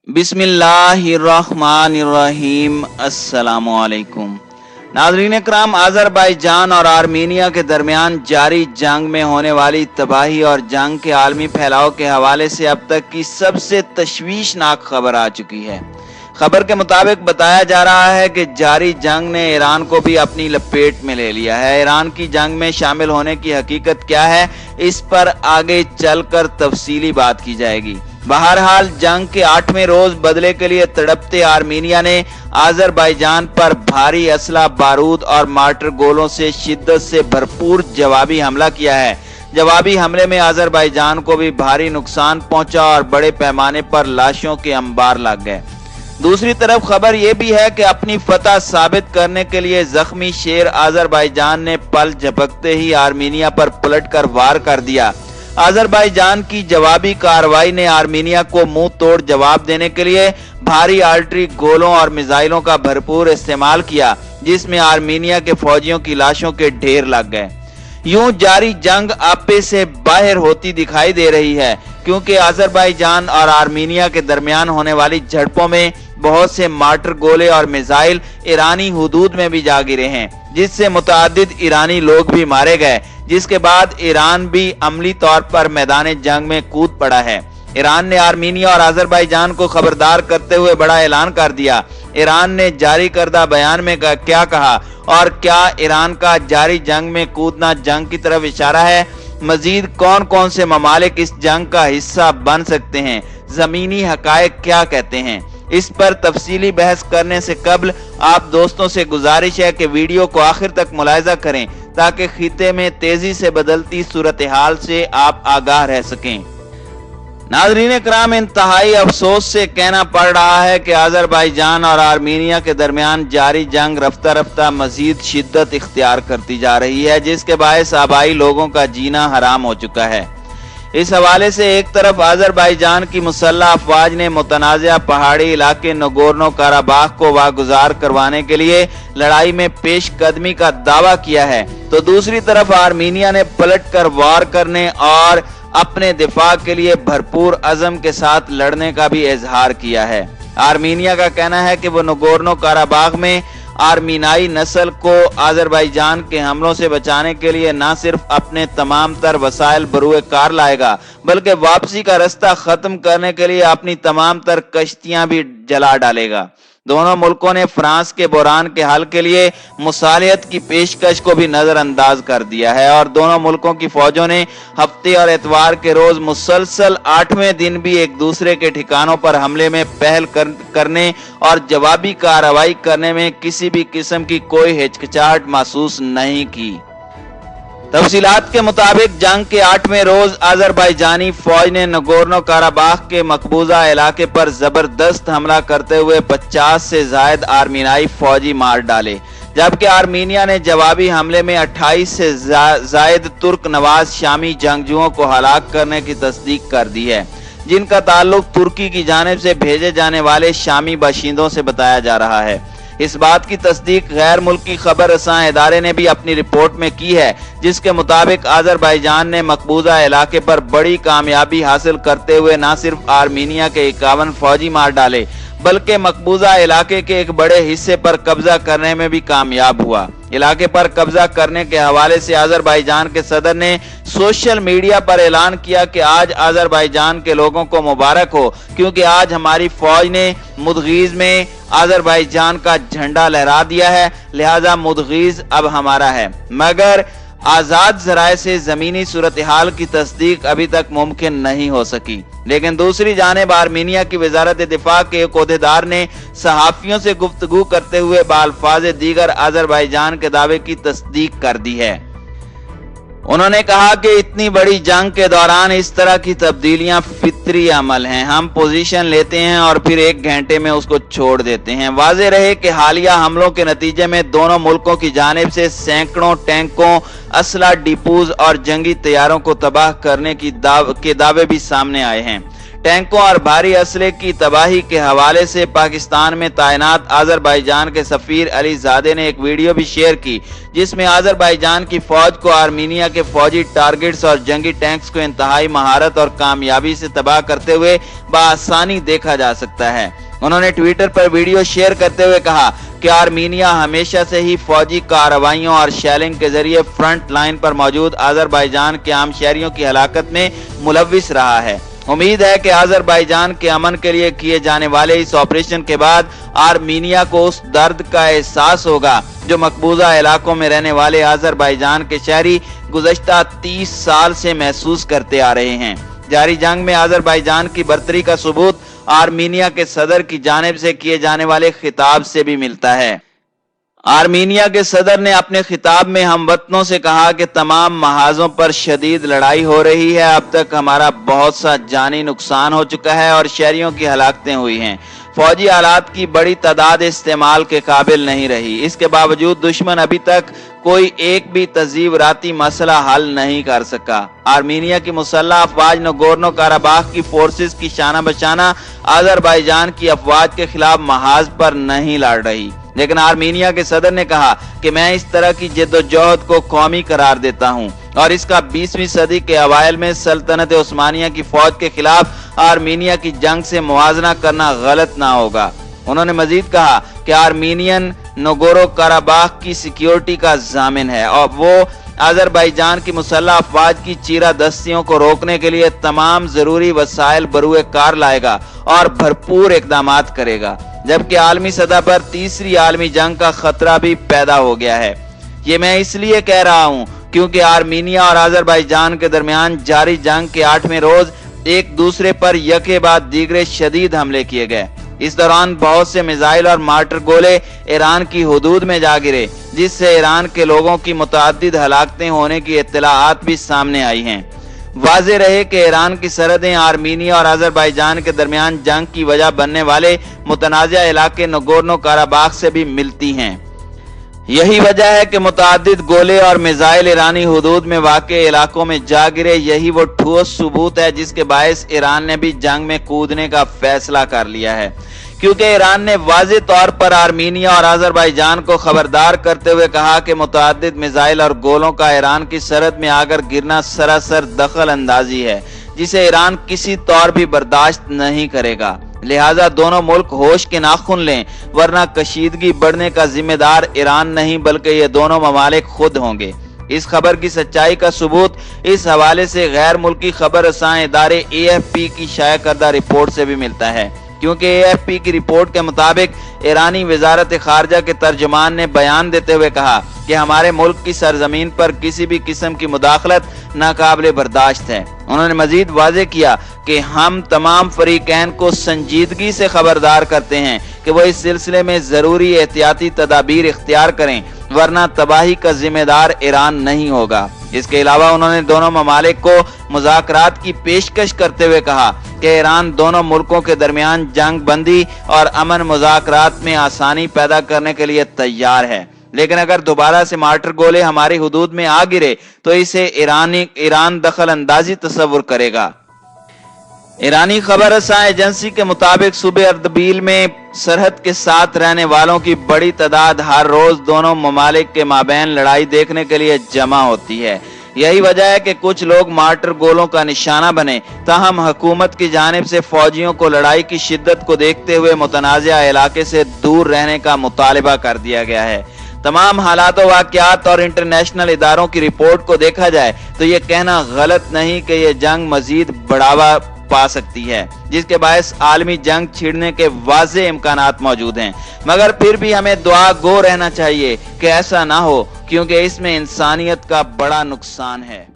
बिस्मिल्लाहिर्रहमानिर्रहीम। अस्सलामुअलैकुम नाज़रीन इकराम, आज़रबाईजान और आर्मीनिया के दरमियान जारी जंग में होने वाली तबाही और जंग के आलमी फैलाव के हवाले से अब तक की सबसे तशवीशनाक खबर आ चुकी है। खबर के मुताबिक बताया जा रहा है कि जारी जंग ने ईरान को भी अपनी लपेट में ले लिया है। ईरान की जंग में शामिल होने की हकीकत क्या है, इस पर आगे चलकर तफसीली बात की जाएगी। बहरहाल जंग के 8वें रोज बदले के लिए तड़पते आर्मीनिया ने आज़रबाईजान पर भारी असला बारूद और मार्टर गोलों से शिद्दत से भरपूर जवाबी हमला किया है। जवाबी हमले में आज़रबाईजान को भी भारी नुकसान पहुंचा और बड़े पैमाने पर लाशों के अंबार लग गए। दूसरी तरफ खबर यह भी है कि अपनी फतह साबित करने के लिए जख्मी शेर आज़रबाईजान ने पल झपकते ही आर्मीनिया पर पलटकर वार कर दिया। आज़रबाईजान की जवाबी कार्रवाई ने आर्मीनिया को मुंह तोड़ जवाब देने के लिए भारी आर्टिलरी गोलों और मिसाइलों का भरपूर इस्तेमाल किया, जिसमें आर्मीनिया के फौजियों की लाशों के ढेर लग गए। यूं जारी जंग आपे से बाहर होती दिखाई दे रही है, क्योंकि आज़रबाईजान और आर्मीनिया के दरमियान होने वाली झड़पों में बहुत से मार्टर गोले और मिसाइल ईरानी हुदूद में भी जा गिरे हैं, जिससे मुतअद्दिद ईरानी लोग भी मारे गए, जिसके बाद ईरान भी अमली तौर पर मैदान जंग में कूद पड़ा है। ईरान ने आर्मीनिया और आज़रबाईजान को खबरदार करते हुए बड़ा ऐलान कर दिया। ईरान ने जारी करदा बयान में क्या कहा और क्या ईरान का जारी जंग में कूदना जंग की तरफ इशारा है? मजीद कौन कौन से ममालिक इस जंग का हिस्सा बन सकते हैं? जमीनी हकायक क्या कहते हैं? इस पर तफसीली बहस करने से कबल आप दोस्तों से गुजारिश है कि वीडियो को आखिर तक मुलाहिजा करें, ताकि खिते में तेजी से बदलती सूरत हाल से आप आगाह रह सकें। नाज़रीन इकराम, इंतहाई अफसोस से कहना पड़ रहा है कि आज़रबाईजान और आर्मीनिया के दरमियान जारी जंग रफ्ता रफ्ता मजीद शिद्दत इख्तियार करती जा रही है, जिसके बायस आबाई लोगों का जीना हराम हो चुका है। इस हवाले से एक तरफ आज़रबाईजान की मुसल्लह अफवाज ने मुतनाज़ा पहाड़ी इलाके नगोर्नो काराबाख को वागुजार करवाने के लिए लड़ाई में पेश कदमी का दावा किया है, तो दूसरी तरफ आर्मीनिया ने पलटकर वार करने और अपने दिफा के लिए भरपूर अज़म के साथ लड़ने का भी इजहार किया है। आर्मीनिया का कहना है कि वो नगोर्नो काराबाख में आर्मीनाई नस्ल को आज़रबाईजान के हमलों से बचाने के लिए न सिर्फ अपने तमाम तर वसाइल बरूए कार लाएगा, बल्कि वापसी का रास्ता खत्म करने के लिए अपनी तमाम तर कश्तियां भी जला डालेगा। दोनों मुल्कों ने फ्रांस के बहरान के हल के लिए मुसालियत की पेशकश को भी नजरअंदाज कर दिया है और दोनों मुल्कों की फौजों ने हफ्ते और एतवार के रोज मुसलसल 8वें दिन भी एक दूसरे के ठिकानों पर हमले में पहल करने और जवाबी कार्रवाई करने में किसी भी किस्म की कोई हिचकिचाहट महसूस नहीं की। तफसीलात के मुताबिक जंग के 8वें रोज आज़रबाईजानी फौज ने नगोर्नो काराबाख के मकबूजा इलाके पर जबरदस्त हमला करते हुए 50 से जायद आर्मीनाई फौजी मार डाले, जबकि आर्मीनिया ने जवाबी हमले में 28 से जायद तुर्क नवाज शामी जंगजुओं को हलाक करने की तस्दीक कर दी है, जिनका ताल्लुक तुर्की की जानिब से भेजे जाने वाले शामी बाशिंदों से बताया जा रहा है। इस बात की तस्दीक गैर मुल्की खबर रसां इदारे ने भी अपनी रिपोर्ट में की है, जिसके मुताबिक आज़रबाईजान ने मकबूजा इलाके पर बड़ी कामयाबी हासिल करते हुए न सिर्फ आर्मीनिया के 51 फौजी मार डाले, बल्कि मकबूजा इलाके के एक बड़े हिस्से पर कब्जा करने में भी कामयाब हुआ। इलाके पर कब्जा करने के हवाले से आज़रबाईजान के सदर ने सोशल मीडिया पर ऐलान किया कि आज आज़रबाईजान के लोगों को मुबारक हो, क्योंकि आज हमारी फौज ने मुदगीज में आज़रबाईजान का झंडा लहरा दिया है, लिहाजा मुदगीज अब हमारा है। मगर आजाद जराए से जमीनी सूरत हाल की तस्दीक अभी तक मुमकिन नहीं हो सकी। लेकिन दूसरी जानिब आर्मीनिया की वजारत दिफा के एक ओहदेदार ने सहाफियों से गुफ्तगू करते हुए बाल्फाज दीगर आज़रबाईजान के दावे की तस्दीक कर दी है। उन्होंने कहा कि इतनी बड़ी जंग के दौरान इस तरह की तब्दीलियां फितरी अमल हैं। हम पोजीशन लेते हैं और फिर 1 घंटे में उसको छोड़ देते हैं। वाज़ेह रहे कि हालिया हमलों के नतीजे में दोनों मुल्कों की जानिब से सैकड़ों टैंकों, असला डिपोज और जंगी तैयारों को तबाह करने के दावे भी सामने आए हैं। टैंकों और भारी असले की तबाही के हवाले से पाकिस्तान में तैनात आज़रबाईजान के सफीर अली ज़ादे ने एक वीडियो भी शेयर की, जिसमें आज़रबाईजान की फौज को आर्मीनिया के फौजी टारगेट्स और जंगी टैंक्स को इंतहाई महारत और कामयाबी से तबाह करते हुए बआसानी देखा जा सकता है। उन्होंने ट्विटर पर वीडियो शेयर करते हुए कहा कि आर्मीनिया हमेशा से ही फौजी कार्रवाइयों और शेलिंग के जरिए फ्रंट लाइन पर मौजूद आज़रबाईजान के आम शहरियों की हलाकत में मुलव्विस रहा है। उम्मीद है कि आज़रबाईजान के अमन के लिए किए जाने वाले इस ऑपरेशन के बाद आर्मीनिया को उस दर्द का एहसास होगा जो मकबूजा इलाकों में रहने वाले आज़रबाईजान के शहरी गुज़श्ता 30 साल से महसूस करते आ रहे हैं। जारी जंग में आज़रबाईजान की बर्तरी का सबूत आर्मीनिया के सदर की जानिब से किए जाने वाले खिताब से भी मिलता है। आर्मीनिया के सदर ने अपने खिताब में हमवतनों से कहा कि तमाम महाजों पर शदीद लड़ाई हो रही है। अब तक हमारा बहुत सा जानी नुकसान हो चुका है और शहरियों की हलाकतें हुई हैं। फौजी आलात की बड़ी तादाद इस्तेमाल के काबिल नहीं रही। इसके बावजूद दुश्मन अभी तक कोई एक भी तज़ीवराती मसला हल नहीं कर सका। आर्मीनिया की मुसल्लह अफवाज नगोर्नो काराबाख की फोर्सेस की शाना बशाना आज़रबाईजान की अफवाज के खिलाफ महाज पर नहीं लड़ रही, लेकिन आर्मीनिया के सदर ने कहा कि मैं इस तरह की जद्दोजहद को कौमी करार देता हूं और इसका 20वीं सदी के अवाइल में सल्तनत उस्मानिया की फौज के खिलाफ आर्मीनिया की जंग से मुवाजना करना गलत ना होगा। उन्होंने मजीद कहा कि आर्मीनियन नगोरो काराबाख की सिक्योरिटी का जामिन है और वो आज़रबाईजान की मुसल्लह अफवाज की चीरा दस्तियों को रोकने के लिए तमाम जरूरी वसाइल बरूए कार लाएगा और भरपूर इकदामात करेगा, जबकि आलमी सतह पर तीसरी आलमी जंग का खतरा भी पैदा हो गया है। ये मैं इसलिए कह रहा हूँ क्योंकि आर्मीनिया और आज़रबाईजान के दरमियान जारी जंग के 8वें रोज एक दूसरे पर यके बाद दीगरे शदीद हमले किए गए। इस दौरान बहुत से मिसाइल और मार्टर गोले ईरान की हुदूद में जा गिरे, जिससे ईरान के लोगों की मुतअद्दिद हलाकतें होने की इत्तलाआत भी सामने आई हैं। वाज़ेह रहे कि ईरान की सरहदें आर्मीनिया और आज़रबाईजान के दरमियान जंग की वजह बनने वाले मुतनाज़ा इलाके नगोर्नो काराबाख से भी मिलती हैं। यही वजह है कि मुतअद्दिद गोले और मिसाइल ईरानी हुदूद में वाक़े इलाकों में जा गिरे। यही वो ठोस सबूत है जिसके बायस ईरान ने भी जंग में कूदने का फैसला कर लिया है, क्योंकि ईरान ने वाज़ेह तौर पर आर्मीनिया और आज़रबाईजान को खबरदार करते हुए कहा कि मुतअद्दिद मिसाइल और गोलों का ईरान की सरहद में आकर गिरना सरासर दखल अंदाजी है, जिसे ईरान किसी तौर भी बर्दाश्त नहीं करेगा। लिहाजा दोनों मुल्क होश के नाखून लें, वरना कशीदगी बढ़ने का जिम्मेदार ईरान नहीं बल्कि ये दोनों ममालिक खुद होंगे। इस खबर की सच्चाई का सबूत इस हवाले से गैर मुल्की खबर रसां इदारे AFP की शाया करदा रिपोर्ट से भी मिलता है, क्योंकि AFP की रिपोर्ट के मुताबिक ईरानी वजारत खारजा के तर्जुमान ने बयान देते हुए कहा कि हमारे मुल्क की सरजमीन पर किसी भी किस्म की मुदाखलत नाकाबिले बर्दाश्त है। उन्होंने मजीद वाज़ेह किया कि हम तमाम फरीकैन को संजीदगी से खबरदार करते हैं कि वो इस सिलसिले में जरूरी एहतियाती तदाबीर इख्तियार करें, वरना तबाही का जिम्मेदार ईरान नहीं होगा। इसके अलावा उन्होंने दोनों ममालिक को मुज़ाकरात की पेशकश करते हुए कहा कि ईरान दोनों मुल्कों के दरमियान जंग बंदी और अमन मुज़ाकरात में आसानी पैदा करने के लिए तैयार है, लेकिन अगर दोबारा से मार्टर गोले हमारी हुदूद में आ गिरे तो इसे ईरान दखल अंदाजी तस्वुर करेगा। ईरानी खबर रसां एजेंसी के मुताबिक सूबे अर्दबील में सरहद के साथ रहने वालों की बड़ी तादाद हर रोज दोनों ममालिक के माबैन लड़ाई देखने के लिए जमा होती है। यही वजह है कि कुछ लोग मार्टर गोलों का निशाना बने, ताहम हुकूमत की जानिब से फौजियों को लड़ाई की शिद्दत को देखते हुए मुतनाज़ा इलाके से दूर रहने का मुतालिबा कर दिया गया है। तमाम हालात व वाक़यात और इंटरनेशनल इदारों की रिपोर्ट को देखा जाए तो ये कहना गलत नहीं कि ये जंग मजीद बढ़ावा पा सकती है, जिसके बायस आलमी जंग छिड़ने के वाज़ेह इम्कानात मौजूद हैं। मगर फिर भी हमें दुआ गो रहना चाहिए कि ऐसा ना हो, क्योंकि इसमें इंसानियत का बड़ा नुकसान है।